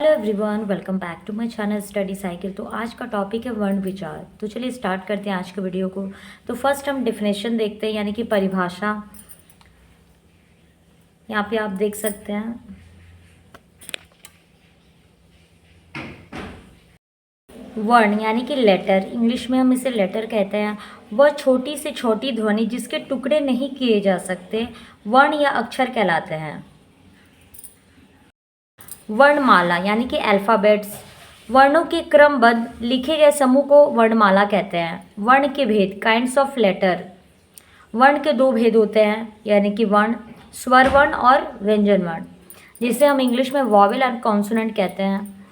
Hello everyone, welcome back to my channel study cycle. तो आज का टॉपिक है वर्ण विचार। तो चलिए स्टार्ट करते हैं आज के वीडियो को। तो फर्स्ट हम डिफिनेशन देखते हैं, यानी कि परिभाषा। यहाँ पे आप देख सकते हैं वर्ण यानी कि लेटर, इंग्लिश में हम इसे लेटर कहते हैं। वह छोटी से छोटी ध्वनि जिसके टुकड़े नहीं किए जा सकते वर्ण या अक्षर कहलाते हैं। वर्णमाला यानी कि अल्फ़ाबेट्स, वर्णों के क्रमबद्ध लिखे गए समूह को वर्णमाला कहते हैं। वर्ण के भेद, काइंड्स ऑफ लेटर। वर्ण के दो भेद होते हैं, यानी कि वर्ण, स्वर वर्ण और व्यंजन वर्ण, जिसे हम इंग्लिश में वॉवेल और कॉन्सोनेंट कहते हैं।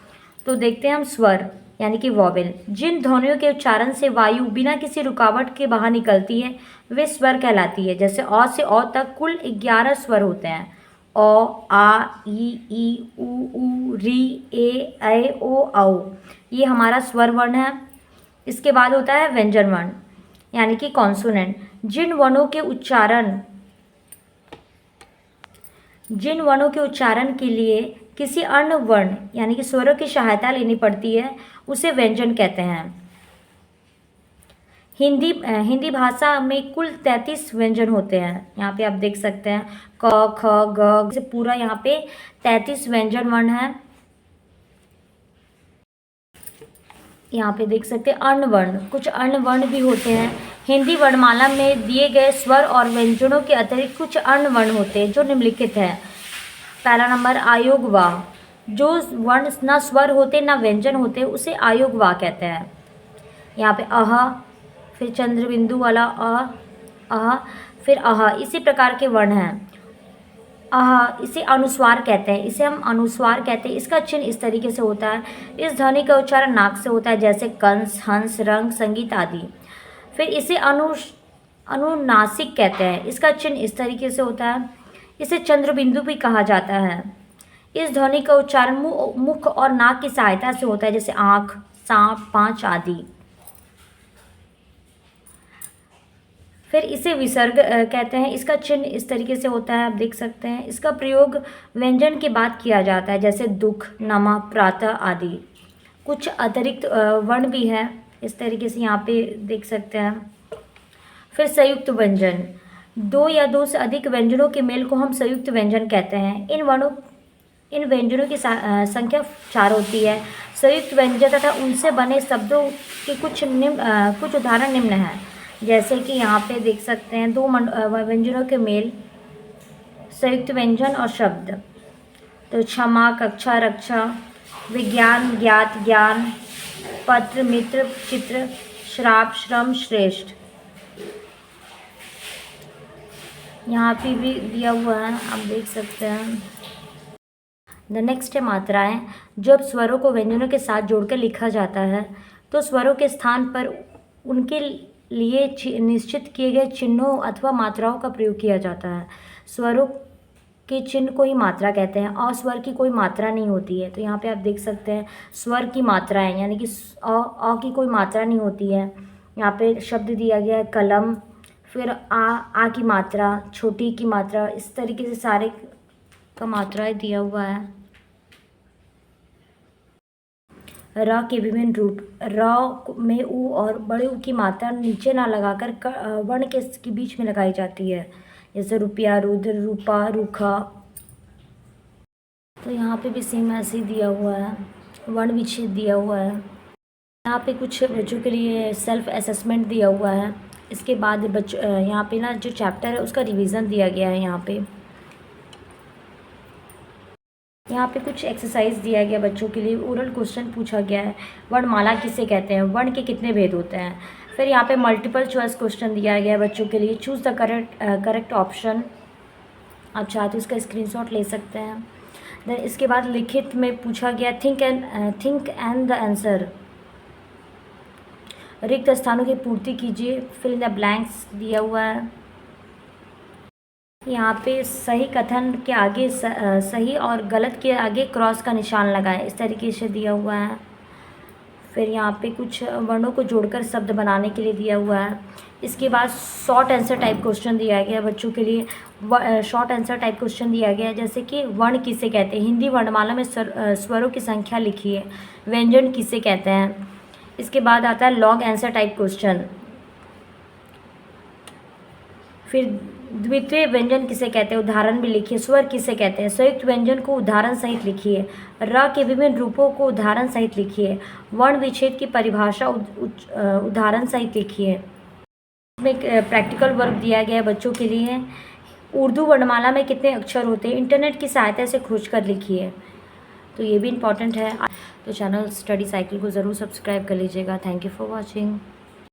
तो देखते हैं हम स्वर यानी कि वॉवेल। जिन ध्वनियों के उच्चारण से वायु बिना किसी रुकावट के बाहर निकलती है वे स्वर कहलाती है। जैसे अ से अ तक कुल 11 स्वर होते हैं। अ, आ, ई, उ, री, ए, ओ, औ। ये हमारा स्वर वर्ण है। इसके बाद होता है व्यंजन वर्ण यानी कि कॉन्सोनेंट। जिन वर्णों के उच्चारण के लिए किसी अन्य वर्ण यानी कि स्वरों की सहायता लेनी पड़ती है उसे व्यंजन कहते हैं। हिंदी भाषा में कुल 33 व्यंजन होते हैं। यहाँ पे आप देख सकते हैं क, ख, ग से पूरा यहाँ पे 33 व्यंजन वर्ण है। यहाँ पे देख सकते हैं अर्ण वर्ण, कुछ अर्ण वर्ण भी होते हैं। हिंदी वर्णमाला में दिए गए स्वर और व्यंजनों के अतिरिक्त कुछ अर्ण वर्ण होते हैं जो निम्नलिखित हैं। पहला नंबर आयोग वाह। जो वर्ण ना स्वर होते ना व्यंजन होते उसे आयोग वाह कहते हैं। यहाँ पे अह, फिर चंद्र बिंदु वाला अह, फिर अह, इसी प्रकार के वर्ण हैं। इसे अनुस्वार कहते हैं, इसे हम अनुस्वार कहते हैं। इसका चिन्ह इस तरीके से होता है। इस ध्वनि का उच्चारण नाक से होता है, जैसे कंस, हंस, रंग, संगीत आदि। फिर इसे अनुनासिक कहते हैं। इसका चिन्ह इस तरीके से होता है। इसे चंद्रबिंदु भी कहा जाता है। इस ध्वनि का उच्चारण मुख और नाक की सहायता से होता है, जैसे आँख, सांप, पाँच आदि। फिर इसे विसर्ग कहते हैं। इसका चिन्ह इस तरीके से होता है, आप देख सकते हैं। इसका प्रयोग व्यंजन के बाद किया जाता है, जैसे दुख, नमा, प्रातः आदि। कुछ अतिरिक्त वर्ण भी है, इस तरीके से यहाँ पे देख सकते हैं। फिर संयुक्त व्यंजन, दो या दो से अधिक व्यंजनों के मेल को हम संयुक्त व्यंजन कहते हैं। इन व्यंजनों की संख्या 4 होती है। संयुक्त व्यंजन तथा उनसे बने शब्दों के कुछ उदाहरण निम्न हैं। जैसे कि यहाँ पे देख सकते हैं दो व्यंजनों के मेल, संयुक्त व्यंजन और शब्द। तो क्षमा, कक्षा, रक्षा, विज्ञान, ज्ञात, ज्ञान, पत्र, मित्र, चित्र, श्राप, श्रम, श्रेष्ठ। यहाँ पे भी दिया हुआ है, आप देख सकते हैं। द नेक्स्ट है मात्राएं। जब स्वरों को व्यंजनों के साथ जोड़कर लिखा जाता है तो स्वरों के स्थान पर उनके लिए निश्चित किए गए चिन्हों अथवा मात्राओं का प्रयोग किया जाता है। स्वरों के चिन्ह को ही मात्रा कहते हैं। अस्वर की कोई मात्रा नहीं होती है। तो यहाँ पे आप देख सकते हैं स्वर की मात्राएं, यानी कि अ की कोई मात्रा नहीं होती है। यहाँ पे शब्द दिया गया है कलम, फिर आ की मात्रा, छोटी की मात्रा, इस तरीके से सारे का मात्राएं दिया हुआ है। र के विभिन्न रूप, र में उ और बड़े उ की मात्रा नीचे ना लगाकर वर्ण के बीच में लगाई जाती है, जैसे रुपया, रुद्र, रूपा, रूखा। तो यहाँ पे भी सेम ऐसे ही दिया हुआ है, वर्ण विच्छेद दिया हुआ है। यहाँ पे कुछ बच्चों के लिए सेल्फ असेसमेंट दिया हुआ है। इसके बाद यहाँ पे ना जो चैप्टर है उसका रिवीजन दिया गया है। यहाँ पे कुछ एक्सरसाइज दिया गया बच्चों के लिए, ओरल क्वेश्चन पूछा गया है। वर्णमाला किसे कहते हैं, वर्ण के कितने भेद होते हैं। फिर यहाँ पे मल्टीपल चॉइस क्वेश्चन दिया गया है बच्चों के लिए, चूज़ द करेक्ट ऑप्शन। आप चाहे तो इसका स्क्रीनशॉट ले सकते हैं। देन इसके बाद लिखित में पूछा गया थिंक एंड द आंसर। रिक्त स्थानों की पूर्ति कीजिए, फिल इन द ब्लैंक्स दिया हुआ है। यहाँ पे सही कथन के आगे सही और गलत के आगे क्रॉस का निशान लगाएं, इस तरीके से दिया हुआ है। फिर यहाँ पे कुछ वर्णों को जोड़कर शब्द बनाने के लिए दिया हुआ है। इसके बाद शॉर्ट आंसर टाइप क्वेश्चन दिया गया बच्चों के लिए, शॉर्ट आंसर टाइप क्वेश्चन दिया गया है, जैसे कि वर्ण किसे कहते हैं, हिंदी वर्णमाला में स्वरों की संख्या लिखिए। व्यंजन किसे कहते हैं। इसके बाद आता है लॉन्ग आंसर टाइप क्वेश्चन। फिर द्वितीय व्यंजन किसे कहते हैं, उदाहरण भी लिखिए। स्वर किसे कहते हैं, संयुक्त व्यंजन को उदाहरण सहित लिखिए। र के विभिन्न रूपों को उदाहरण सहित लिखिए। वर्ण विच्छेद की परिभाषा उदाहरण सहित लिखिए। इसमें प्रैक्टिकल वर्क दिया गया है बच्चों के लिए। उर्दू वर्णमाला में कितने अक्षर होते हैं, इंटरनेट की सहायता से खोज कर लिखिए। तो ये भी इम्पॉर्टेंट है। तो चैनल स्टडी साइकिल को ज़रूर सब्सक्राइब कर लीजिएगा। Thank you for watching.